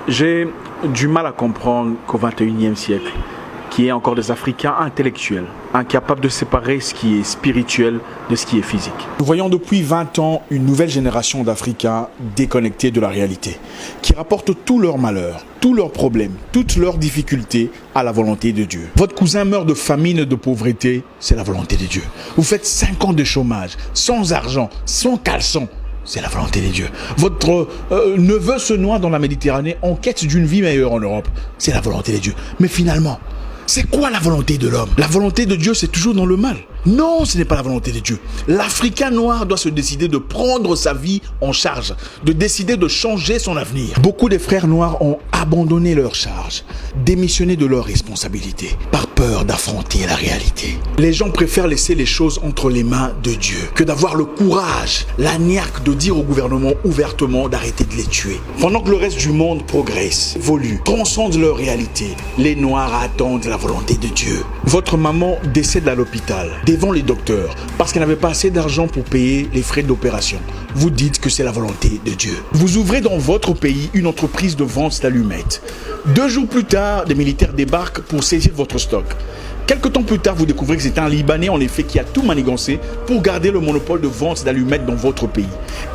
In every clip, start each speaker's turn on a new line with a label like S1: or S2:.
S1: J'ai du mal à comprendre qu'au XXIe siècle, qu'il y ait encore des Africains intellectuels, incapables de séparer ce qui est spirituel de ce qui est physique.
S2: Nous voyons depuis 20 ans une nouvelle génération d'Africains déconnectés de la réalité, qui rapportent tous leurs malheurs, tous leurs problèmes, toutes leurs difficultés à la volonté de Dieu. Votre cousin meurt de famine et de pauvreté, c'est la volonté de Dieu. Vous faites 5 ans de chômage, sans argent, sans caleçon, c'est la volonté de Dieu. Votre neveu se noie dans la Méditerranée en quête d'une vie meilleure en Europe, c'est la volonté de Dieu. Mais finalement, c'est quoi la volonté de l'homme? La volonté de Dieu, c'est toujours dans le mal. Non, ce n'est pas la volonté de Dieu. L'Africain noir doit se décider de prendre sa vie en charge, de décider de changer son avenir. Beaucoup de frères noirs ont abandonné leur charge, démissionné de leurs responsabilités, par peur d'affronter la réalité. Les gens préfèrent laisser les choses entre les mains de Dieu que d'avoir le courage, la niaque de dire au gouvernement ouvertement d'arrêter de les tuer. Pendant que le reste du monde progresse, évolue, transcende leur réalité, les Noirs attendent la volonté de Dieu. Votre maman décède à l'hôpital, devant les docteurs, parce qu'elle n'avait pas assez d'argent pour payer les frais d'opération. Vous dites que c'est la volonté de Dieu. Vous ouvrez dans votre pays une entreprise de vente d'allumettes. 2 jours plus tard, des militaires débarquent pour saisir votre stock. Quelque temps plus tard, vous découvrez que c'est un Libanais en effet qui a tout manigancé pour garder le monopole de vente d'allumettes dans votre pays.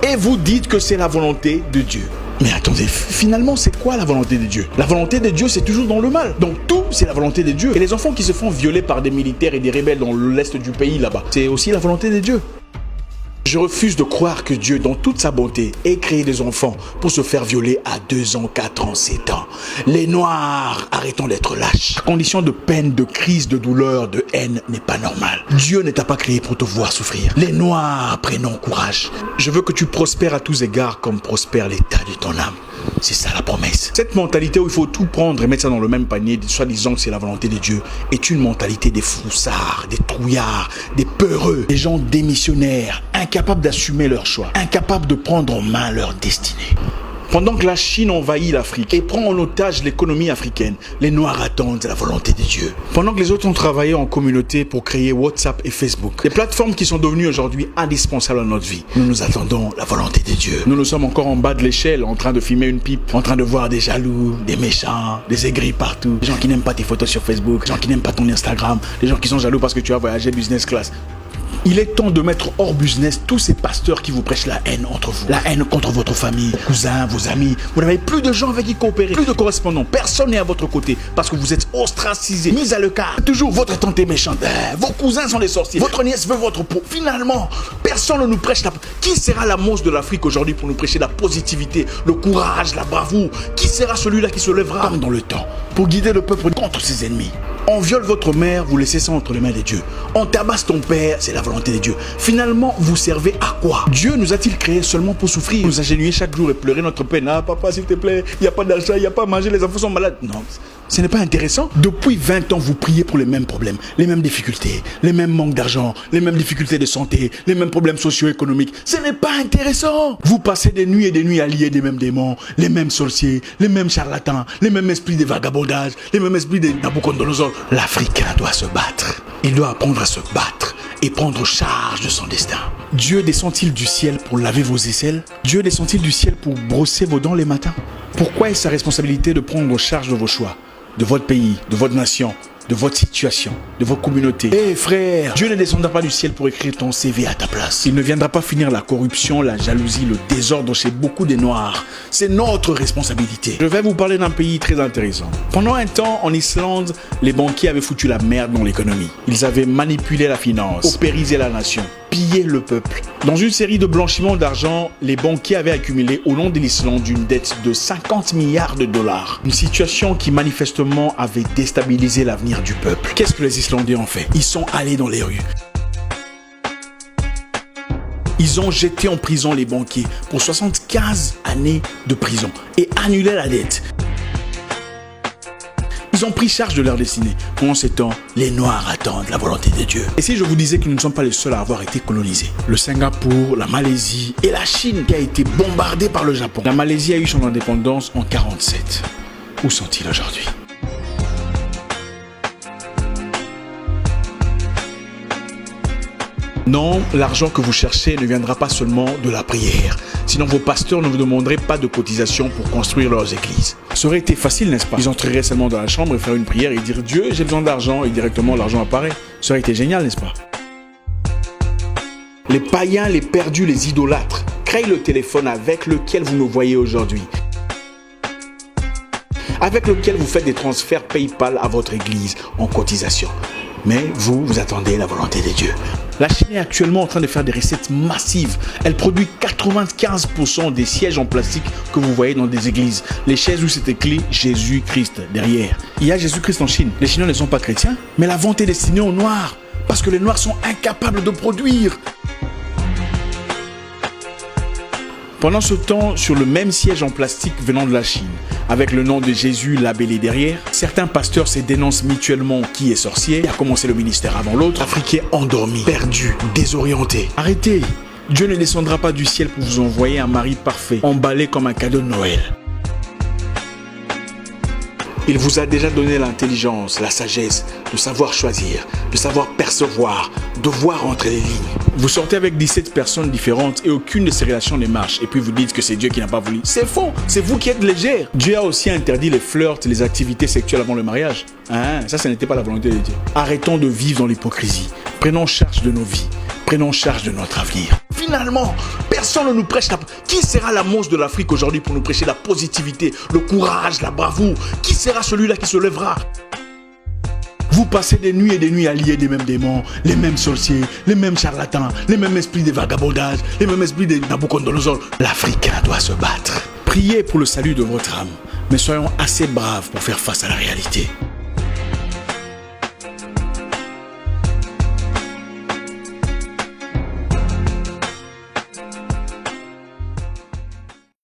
S2: Et vous dites que c'est la volonté de Dieu. Mais attendez, finalement, c'est quoi la volonté de Dieu? La volonté de Dieu, c'est toujours dans le mal. Donc tout, c'est la volonté de Dieu. Et les enfants qui se font violer par des militaires et des rebelles dans l'est du pays là-bas, c'est aussi la volonté de Dieu. Je refuse de croire que Dieu, dans toute sa bonté, ait créé des enfants pour se faire violer à 2 ans, 4 ans, 7 ans. Les Noirs, arrêtons d'être lâches. La condition de peine, de crise, de douleur, de haine n'est pas normale. Dieu ne t'a pas créé pour te voir souffrir. Les Noirs, prenons courage. Je veux que tu prospères à tous égards comme prospère l'état de ton âme. C'est ça la promesse. Cette mentalité où il faut tout prendre et mettre ça dans le même panier, soi-disant que c'est la volonté de Dieu, est une mentalité des froussards, des trouillards, des peureux, des gens démissionnaires, incapables d'assumer leurs choix, incapables de prendre en main leur destinée. Pendant que la Chine envahit l'Afrique et prend en otage l'économie africaine, les Noirs attendent la volonté de Dieu. Pendant que les autres ont travaillé en communauté pour créer WhatsApp et Facebook, des plateformes qui sont devenues aujourd'hui indispensables à notre vie, nous attendons la volonté de Dieu. Nous sommes encore en bas de l'échelle, en train de fumer une pipe, en train de voir des jaloux, des méchants, des aigris partout, des gens qui n'aiment pas tes photos sur Facebook, des gens qui n'aiment pas ton Instagram, des gens qui sont jaloux parce que tu as voyagé business class. Il est temps de mettre hors business tous ces pasteurs qui vous prêchent la haine entre vous. La haine contre votre famille, cousins, vos amis. Vous n'avez plus de gens avec qui coopérer, plus de correspondants. Personne n'est à votre côté parce que vous êtes ostracisés, mis à l'écart. Toujours votre tante est méchante. Vos cousins sont des sorciers. Votre nièce veut votre peau. Finalement, personne ne nous prêche la... Qui sera la monstre de l'Afrique aujourd'hui pour nous prêcher la positivité, le courage, la bravoure? Qui sera celui-là qui se lèvera comme dans le temps pour guider le peuple contre ses ennemis? On viole votre mère, vous laissez ça entre les mains de Dieu. On tabasse ton père, c'est la volonté de Dieu. Finalement, vous servez à quoi? Dieu nous a-t-il créés seulement pour souffrir, nous agenouiller chaque jour et pleurer notre peine? Ah papa, s'il te plaît, il n'y a pas d'argent, il n'y a pas à manger, les enfants sont malades. Non, ce n'est pas intéressant. Depuis 20 ans, vous priez pour les mêmes problèmes, les mêmes difficultés, les mêmes manques d'argent, les mêmes difficultés de santé, les mêmes problèmes socio-économiques. Ce n'est pas intéressant. Vous passez des nuits à lier des mêmes démons, les mêmes sorciers, les mêmes charlatans, les mêmes esprits de vagabondage, les mêmes esprits de Nabucodonosor. L'Africain doit se battre. Il doit apprendre à se battre et prendre charge de son destin. Dieu descend-il du ciel pour laver vos aisselles? Dieu descend-il du ciel pour brosser vos dents les matins? Pourquoi est-ce sa responsabilité de prendre charge de vos choix, de votre pays, de votre nation, de votre situation, de votre communauté? Eh frère, Dieu ne descendra pas du ciel pour écrire ton CV à ta place. Il ne viendra pas finir la corruption, la jalousie, le désordre chez beaucoup des Noirs. C'est notre responsabilité. Je vais vous parler d'un pays très intéressant. Pendant un temps, en Islande, les banquiers avaient foutu la merde dans l'économie. Ils avaient manipulé la finance, paupérisé la nation, pillé le peuple. Dans une série de blanchiments d'argent, les banquiers avaient accumulé au nom de l'Islande une dette de 50 milliards de dollars. Une situation qui manifestement avait déstabilisé l'avenir du peuple. Qu'est-ce que les Islandais ont fait? Ils sont allés dans les rues. Ils ont jeté en prison les banquiers pour 75 années de prison et annulé la dette. Ils ont pris charge de leur destinée. Pendant ce temps, les Noirs attendent la volonté de Dieu. Et si je vous disais que nous ne sommes pas les seuls à avoir été colonisés? Le Singapour, la Malaisie et la Chine qui a été bombardée par le Japon. La Malaisie a eu son indépendance en 1947. Où sont-ils aujourd'hui? Non, l'argent que vous cherchez ne viendra pas seulement de la prière. Sinon, vos pasteurs ne vous demanderaient pas de cotisation pour construire leurs églises. Ça aurait été facile, n'est-ce pas? Ils entreraient seulement dans la chambre et faire une prière et dire Dieu, j'ai besoin d'argent, et directement l'argent apparaît. Ça aurait été génial, n'est-ce pas? Les païens, les perdus, les idolâtres créent le téléphone avec lequel vous nous voyez aujourd'hui, avec lequel vous faites des transferts PayPal à votre église en cotisation. Mais vous attendez la volonté de Dieu. La Chine est actuellement en train de faire des recettes massives. Elle produit 95% des sièges en plastique que vous voyez dans des églises. Les chaises où c'est écrit Jésus-Christ derrière. Il y a Jésus-Christ en Chine. Les Chinois ne sont pas chrétiens, mais la vente est destinée aux Noirs. Parce que les Noirs sont incapables de produire. Pendant ce temps, sur le même siège en plastique venant de la Chine, avec le nom de Jésus labellé derrière, certains pasteurs se dénoncent mutuellement qui est sorcier, qui a commencé le ministère avant l'autre, Africains endormis, perdus, désorientés. Arrêtez! Dieu ne descendra pas du ciel pour vous envoyer un mari parfait, emballé comme un cadeau de Noël. Il vous a déjà donné l'intelligence, la sagesse, de savoir choisir, de savoir percevoir, de voir entre les lignes. Vous sortez avec 17 personnes différentes et aucune de ces relations ne marche. Et puis vous dites que c'est Dieu qui n'a pas voulu. C'est faux, c'est vous qui êtes légère. Dieu a aussi interdit les flirts, les activités sexuelles avant le mariage. Ça n'était pas la volonté de Dieu. Arrêtons de vivre dans l'hypocrisie. Prenons charge de nos vies. Prenons charge de notre avenir. Finalement, personne ne nous prêche Qui sera la monstre de l'Afrique aujourd'hui pour nous prêcher la positivité, le courage, la bravoure? Qui sera celui-là qui se lèvera? Vous passez des nuits et des nuits à lier les mêmes démons, les mêmes sorciers, les mêmes charlatans, les mêmes esprits de vagabondage, les mêmes esprits de Nabucodonosor. L'Africain doit se battre. Priez pour le salut de votre âme, mais soyons assez braves pour faire face à la réalité.